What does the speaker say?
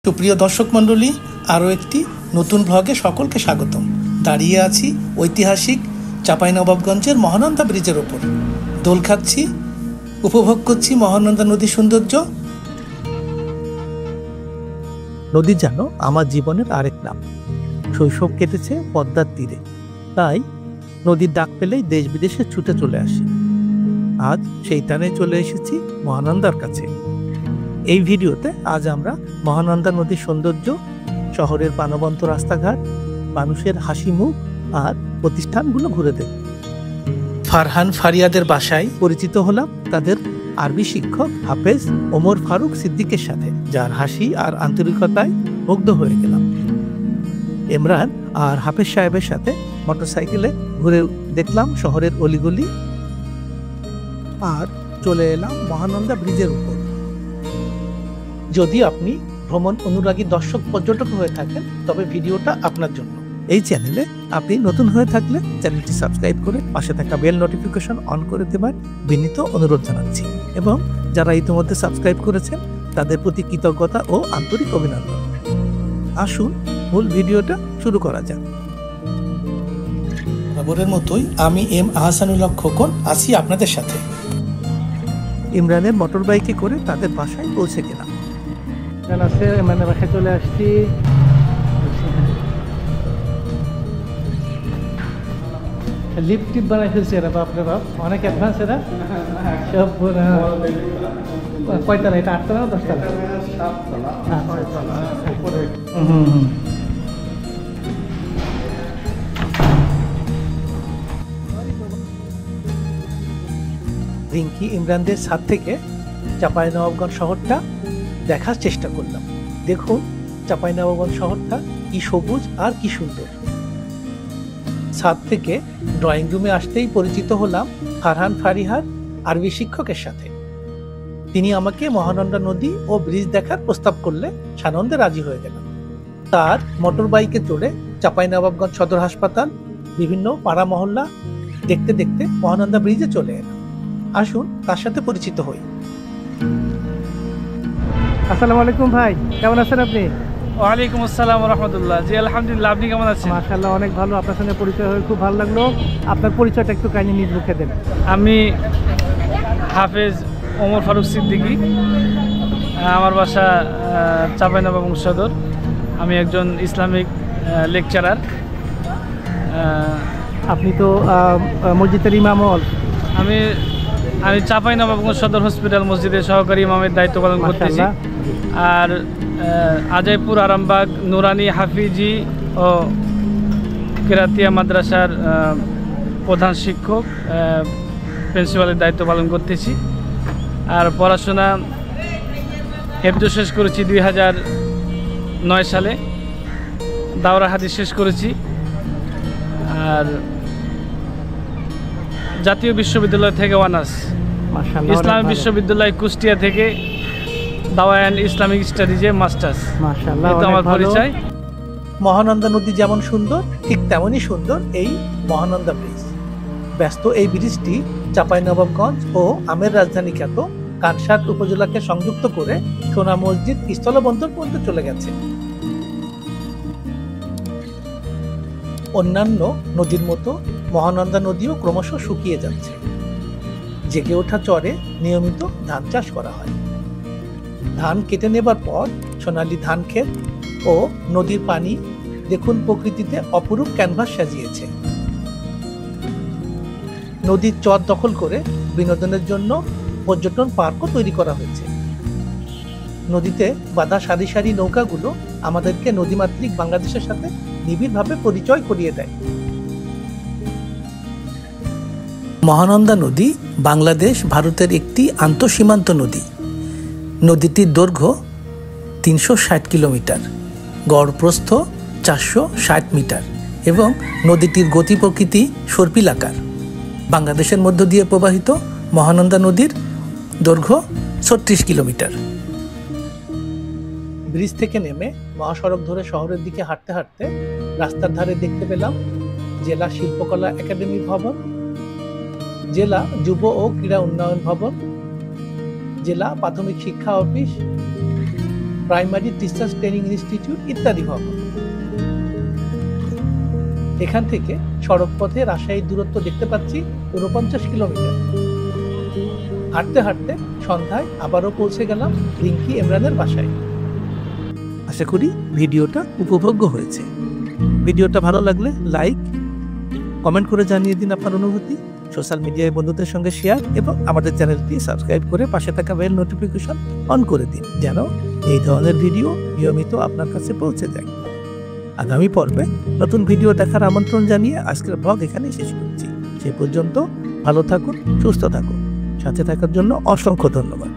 সুপ্রিয় দর্শক মণ্ডলী, আরও একটি নতুন ব্লগে সকলকে স্বাগতম। দাঁড়িয়ে আছি ঐতিহাসিক চাঁপাইনবাবগঞ্জের মহানন্দা ব্রিজের ওপর। দোল খাচ্ছি, উপভোগ করছি মহানন্দা নদীর সৌন্দর্য। নদী যেন আমার জীবনের আরেক নাম। শৈশব কেটেছে পদ্মার তীরে, তাই নদীর ডাক পেলেই দেশ বিদেশে ছুটে চলে আসি। আজ সেই টানে চলে এসেছি মহানন্দার কাছে। এই ভিডিওতে আজ আমরা মহানন্দা নদীর সৌন্দর্য, শহরের প্রাণবন্ত রাস্তাঘাট, মানুষের হাসি মুখ আর প্রতিষ্ঠানগুলো ঘুরে দেখব। ফারহান ফারিয়াদের বাসায় পরিচিত হলাম তাদের আরবি শিক্ষক হাফেজ ওমর ফারুক সিদ্দিকের সাথে, যার হাসি আর আন্তরিকতায় মুগ্ধ হয়ে গেলাম। ইমরান আর হাফেজ সাহেবের সাথে মোটরসাইকেলে ঘুরে দেখলাম শহরের অলিগলি আর চলে এলাম মহানন্দা ব্রিজের উপর। যদি আপনি ভ্রমণ অনুরাগী দর্শক পর্যটক হয়ে থাকেন, তবে ভিডিওটা আপনার জন্য। এই চ্যানেলে আপনি নতুন হয়ে থাকলে চ্যানেলটি সাবস্ক্রাইব করে পাশে থাকা বেল নোটিফিকেশন অন করে দেবার বিনীত অনুরোধ জানাচ্ছি, এবং যারা ইতিমধ্যে সাবস্ক্রাইব করেছেন তাদের প্রতি কৃতজ্ঞতা ও আন্তরিক অভিনন্দন। আসুন মূল ভিডিওটা শুরু করা যাক। বরাবরের মতোই আমি এম আহসানুল্লাহ খোকন আছি আপনাদের সাথে। ইমরানের মোটর বাইকে করে তাদের বাসায় পৌঁছে গেলাম। আছে মানে বাসায় চলে আসছি। লিফট টিপ বানাই ফেলছে এরা, বাপরে বাপ, অনেক অ্যাডভান্স এরা সব। কয়তলা এটা? 8তলা না 10তলা? রিঙ্কি ইমরানদের ছাদ থেকে চাঁপাইনবাবগঞ্জ শহরটা দেখার চেষ্টা করলাম। দেখুন চাঁপাইনবাবগঞ্জ শহরটা কি সবুজ আর কি সুন্দর। ছাদ থেকে ড্রয়িং রুমে আসতেই পরিচিত হলাম ফারহান ফারিহার আরবি শিক্ষকের সাথে। তিনি আমাকে মহানন্দা নদী ও ব্রিজ দেখার প্রস্তাব করলে সানন্দে রাজি হয়ে গেলাম। তার মোটর বাইকে চড়ে চাঁপাইনবাবগঞ্জ সদর হাসপাতাল, বিভিন্ন পাড়া মহল্লা দেখতে দেখতে মহানন্দা ব্রিজে চলে এলাম। আসুন তার সাথে পরিচিত হই। আসসালামু আলাইকুম ভাই, কেমন আছেন আপনি? ওয়ালাইকুম আসসালাম রহমতুল্লাহ। জি আলহামদুলিল্লাহ, আপনি কেমন আছেন? মাশাআল্লাহ, অনেক ভালো। আপনার সঙ্গে পরিচয় হয়ে খুব ভালো লাগলো। আপনার পরিচয়টা একটু কাইন্ডলি নিজ মুখে দেন। আমি হাফেজ ওমর ফারুক সিদ্দিকী, আমার বাসা চাঁপাইনবাবগঞ্জ সদর। আমি একজন ইসলামিক লেকচারার। আপনি তো মসজিদের ইমামও। আমি চাঁপাইনবাবগঞ্জ সদর হসপিটাল মসজিদের সহকারী ইমামের দায়িত্ব পালন করতেছি। আর আজাইপুর আরামবাগ নুরানি হাফিজি ও কেরাতিয়া মাদ্রাসার প্রধান শিক্ষক, প্রিন্সিপালের দায়িত্ব পালন করতেছি। আর পড়াশোনা হেফজ শেষ করেছি 2009 সালে, দাওরা হাদিস শেষ করেছি। আর জাতীয় বিশ্ববিদ্যালয় থেকে অনার্স, ইসলামী বিশ্ববিদ্যালয় কুষ্টিয়া থেকে দাওয়া অ্যান্ড ইসলামিক স্টাডিজে মাস্টার্স। মাশাআল্লাহ, আমার পরিচয়। মহানন্দা নদী যেমন সুন্দর, ঠিক তেমনই সুন্দর এই মহানন্দা ব্রিজ। ব্যস্ত এই ব্রিজটি চাঁপাইনবাবগঞ্জ ও আমের রাজধানী খ্যাত কানসাট উপজেলাকে সংযুক্ত করে সোনা মসজিদ স্থলবন্দর পর্যন্ত চলে গেছে। অন্যান্য নদীর মতো মহানন্দা নদীও ক্রমশ শুকিয়ে যাচ্ছে। জেগে ওঠা চরে নিয়মিত ধান চাষ করা হয়। ধান কেটে নেবার পর সোনালী ধান ক্ষেত ও নদীর পানি দেখুন প্রকৃতিতে অপরূপ ক্যানভাস সাজিয়েছে। নদীর চর দখল করে বিনোদনের জন্য পর্যটন পার্কও তৈরি করা হয়েছে। নদীতে বাঁধা সারি সারি নৌকাগুলো আমাদেরকে নদীমাতৃক বাংলাদেশের সাথে নিবিড়ভাবে পরিচয় করিয়ে দেয়। মহানন্দা নদী বাংলাদেশ ভারতের একটি আন্তঃসীমান্ত নদী। নদীটির দৈর্ঘ্য 360 কিলোমিটার, গড় প্রস্থ 460 মিটার এবং নদীটির গতি প্রকৃতি সর্পিলাকার। বাংলাদেশের মধ্য দিয়ে প্রবাহিত মহানন্দা নদীর দৈর্ঘ্য 36 কিলোমিটার। ব্রিজ থেকে নেমে মহাসড়ক ধরে শহরের দিকে হাঁটতে হাঁটতে রাস্তার ধারে দেখতে পেলাম জেলা শিল্পকলা একাডেমি ভবন, জেলা যুব ও ক্রীড়া উন্নয়ন ভবন, জেলা প্রাথমিক শিক্ষা office, primary teachers training institute ইত্যাদি ভবন। এখান থেকে সড়ক পথে রাজশাহীর দূরত্ব দেখতে পাচ্ছি ৪৯ কিলোমিটার। হাঁটতে হাঁটতে সন্ধ্যায় আবারও পৌঁছে গেলাম রিঙ্কি ইমরানের বাসায়। আশা করি ভিডিওটা উপভোগ্য হয়েছে। ভিডিওটা ভালো লাগলে লাইক, কমেন্ট করে জানিয়ে দিন আপনার অনুভূতি। সোশ্যাল মিডিয়ায় বন্ধুদের সঙ্গে শেয়ার এবং আমাদের চ্যানেলটি সাবস্ক্রাইব করে পাশে থাকা বেল নোটিফিকেশন অন করে দিন, যেন এই ধরনের ভিডিও নিয়মিত আপনার কাছে পৌঁছে যায়। আগামী পর্বে নতুন ভিডিও দেখার আমন্ত্রণ জানিয়ে আজকের ব্লগ এখানেই শেষ করছি। সে পর্যন্ত ভালো থাকুন, সুস্থ থাকুন। সাথে থাকার জন্য অসংখ্য ধন্যবাদ।